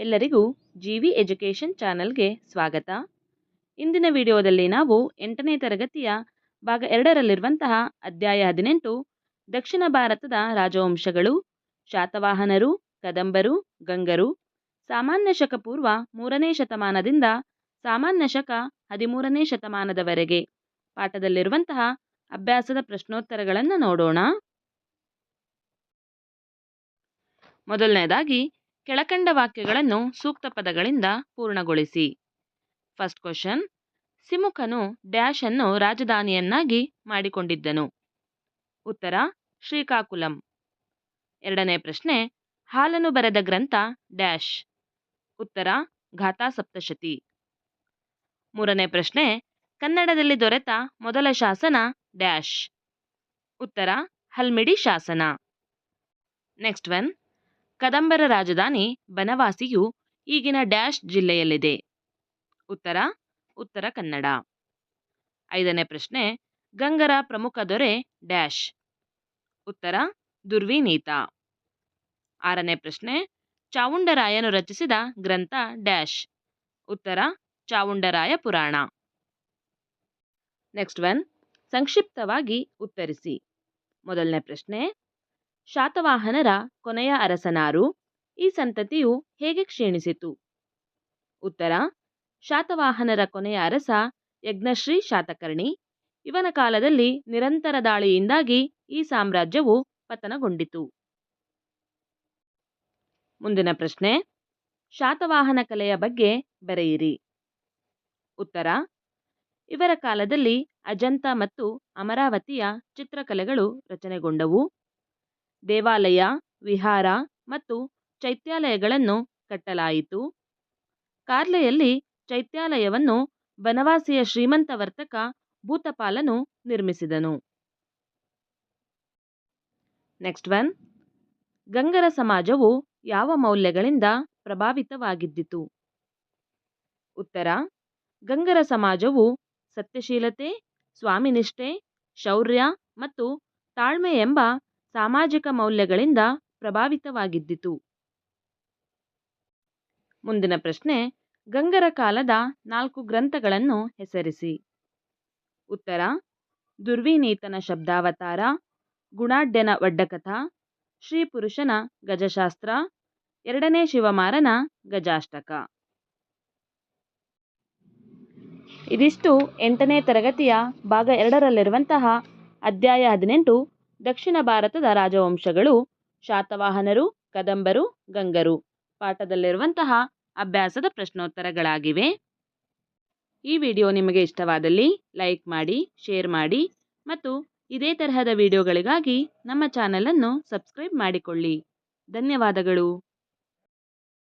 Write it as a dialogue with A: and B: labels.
A: ಎಲ್ಲರಿಗೂ GV education ಚಾನಲ್ಗೆ ಸ್ವಾಗತ. ಇಂದಿನ ವಿಡಿಯೋದಲ್ಲಿ ನಾವು 8ನೇ ತರಗತಿಯ ಭಾಗ 2ರಲ್ಲಿರುವಂತಹ ಅಧ್ಯಾಯ 18 ದಕ್ಷಿಣ ಭಾರತದ ರಾಜವಂಶಗಳು, ಶಾತವಾಹನರು, ಕದಂಬರು, ಗಂಗರು, ಸಾಮಾನ್ಯ ಶಕ ಪೂರ್ವ 3ನೇ ಶತಮಾನದಿಂದ ಸಾಮಾನ್ಯ ಶಕ 13ನೇ ಶತಮಾನದವರೆಗೆ ಪಾಠದಲ್ಲಿರುವಂತಹ ಅಭ್ಯಾಸದ ಪ್ರಶ್ನೋತ್ತರಗಳನ್ನು ನೋಡೋಣ. ಮೊದಲನೇದಾಗಿ ಕೆಳಕಂಡ ವಾಕ್ಯಗಳನ್ನು ಸೂಕ್ತ ಪದಗಳಿಂದ ಪೂರ್ಣಗೊಳಿಸಿ. ಫಸ್ಟ್ ಕ್ವಶನ್, ಸಿಮುಖನು ಡ್ಯಾಶ್ ಅನ್ನು ರಾಜಧಾನಿಯನ್ನಾಗಿ ಮಾಡಿಕೊಂಡಿದ್ದನು. ಉತ್ತರ ಶ್ರೀಕಾಕುಲಂ. ಎರಡನೇ ಪ್ರಶ್ನೆ, ಹಾಲನ್ನು ಬರೆದ ಗ್ರಂಥ ಡ್ಯಾಶ್. ಉತ್ತರ ಗಾಥಾ ಸಪ್ತಶತಿ. ಮೂರನೇ ಪ್ರಶ್ನೆ, ಕನ್ನಡದಲ್ಲಿ ದೊರೆತ ಮೊದಲ ಶಾಸನ ಡ್ಯಾಶ್. ಉತ್ತರ ಹಲ್ಮಿಡಿ ಶಾಸನ. ನೆಕ್ಸ್ಟ್ ಒನ್, ಕದಂಬರ ರಾಜಧಾನಿ ಬನವಾಸಿಯು ಈಗಿನ ಡ್ಯಾಶ್ ಜಿಲ್ಲೆಯಲ್ಲಿದೆ. ಉತ್ತರ ಉತ್ತರ ಕನ್ನಡ. ಐದನೇ ಪ್ರಶ್ನೆ, ಗಂಗರ ಪ್ರಮುಖ ದೊರೆ ಡ್ಯಾಶ್. ಉತ್ತರ ದುರ್ವಿನೀತ. ಆರನೇ ಪ್ರಶ್ನೆ, ಚಾವುಂಡರಾಯನು ರಚಿಸಿದ ಗ್ರಂಥ ಡ್ಯಾಶ್. ಉತ್ತರ ಚಾವುಂಡರಾಯ ಪುರಾಣ. ನೆಕ್ಸ್ಟ್ ಒನ್, ಸಂಕ್ಷಿಪ್ತವಾಗಿ ಉತ್ತರಿಸಿ. ಮೊದಲನೇ ಪ್ರಶ್ನೆ, ಶಾತವಾಹನರ ಕೊನೆಯ ಅರಸನಾರು? ಈ ಸಂತತಿಯು ಹೇಗೆ ಕ್ಷೀಣಿಸಿತು? ಉತ್ತರ ಶಾತವಾಹನರ ಕೊನೆಯ ಅರಸ ಯಜ್ಞಶ್ರೀ ಶಾತಕರ್ಣಿ. ಇವನ ಕಾಲದಲ್ಲಿ ನಿರಂತರ ದಾಳಿಯಿಂದಾಗಿ ಈ ಸಾಮ್ರಾಜ್ಯವು ಪತನಗೊಂಡಿತು. ಮುಂದಿನ ಪ್ರಶ್ನೆ, ಶಾತವಾಹನ ಕಲೆಯ ಬಗ್ಗೆ ಬರೆಯಿರಿ. ಉತ್ತರ, ಇವರ ಕಾಲದಲ್ಲಿ ಅಜಂತ ಮತ್ತು ಅಮರಾವತಿಯ ಚಿತ್ರಕಲೆಗಳು ರಚನೆಗೊಂಡವು. ದೇವಾಲಯ, ವಿಹಾರ ಮತ್ತು ಚೈತ್ಯಾಲಯಗಳನ್ನು ಕಟ್ಟಲಾಯಿತು. ಕಾರ್ಲೆಯಲ್ಲಿ ಚೈತ್ಯಾಲಯವನ್ನು ಬನವಾಸಿಯ ಶ್ರೀಮಂತ ವರ್ತಕ ಭೂತಪಾಲನು ನಿರ್ಮಿಸಿದನು. ನೆಕ್ಸ್ಟ್ ಒನ್, ಗಂಗರ ಸಮಾಜವು ಯಾವ ಮೌಲ್ಯಗಳಿಂದ ಪ್ರಭಾವಿತವಾಗಿದ್ದಿತು? ಉತ್ತರ, ಗಂಗರ ಸಮಾಜವು ಸತ್ಯಶೀಲತೆ, ಸ್ವಾಮಿನಿಷ್ಠೆ, ಶೌರ್ಯ ಮತ್ತು ತಾಳ್ಮೆ ಎಂಬ ಸಾಮಾಜಿಕ ಮೌಲ್ಯಗಳಿಂದ ಪ್ರಭಾವಿತವಾಗಿದ್ದಿತು. ಮುಂದಿನ ಪ್ರಶ್ನೆ, ಗಂಗರ ಕಾಲದ 4 ಗ್ರಂಥಗಳನ್ನು ಹೆಸರಿಸಿ. ಉತ್ತರ ದುರ್ವಿನೀತನ ಶಬ್ದಾವತಾರ, ಗುಣಾಢ್ಯನ ವಡ್ಡಕಥಾ, ಶ್ರೀ ಪುರುಷನ ಗಜಶಾಸ್ತ್ರ, 2ನೇ ಶಿವಮಾರನ ಗಜಾಷ್ಟಕ. ಇದಿಷ್ಟು 8ನೇ ತರಗತಿಯ ಭಾಗ 2ರಲ್ಲಿರುವಂತಹ ಅಧ್ಯಾಯ 18 ದಕ್ಷಿಣ ಭಾರತದ ರಾಜವಂಶಗಳು, ಶಾತವಾಹನರು, ಕದಂಬರು, ಗಂಗರು ಪಾಠದಲ್ಲಿರುವಂತಹ ಅಭ್ಯಾಸದ ಪ್ರಶ್ನೋತ್ತರಗಳಾಗಿವೆ. ಈ ವಿಡಿಯೋ ನಿಮಗೆ ಇಷ್ಟವಾದಲ್ಲಿ ಲೈಕ್ ಮಾಡಿ, ಶೇರ್ ಮಾಡಿ ಮತ್ತು ಇದೇ ತರಹದ ವಿಡಿಯೋಗಳಿಗಾಗಿ ನಮ್ಮ ಚಾನಲನ್ನು ಸಬ್ಸ್ಕ್ರೈಬ್ ಮಾಡಿಕೊಳ್ಳಿ. ಧನ್ಯವಾದಗಳು.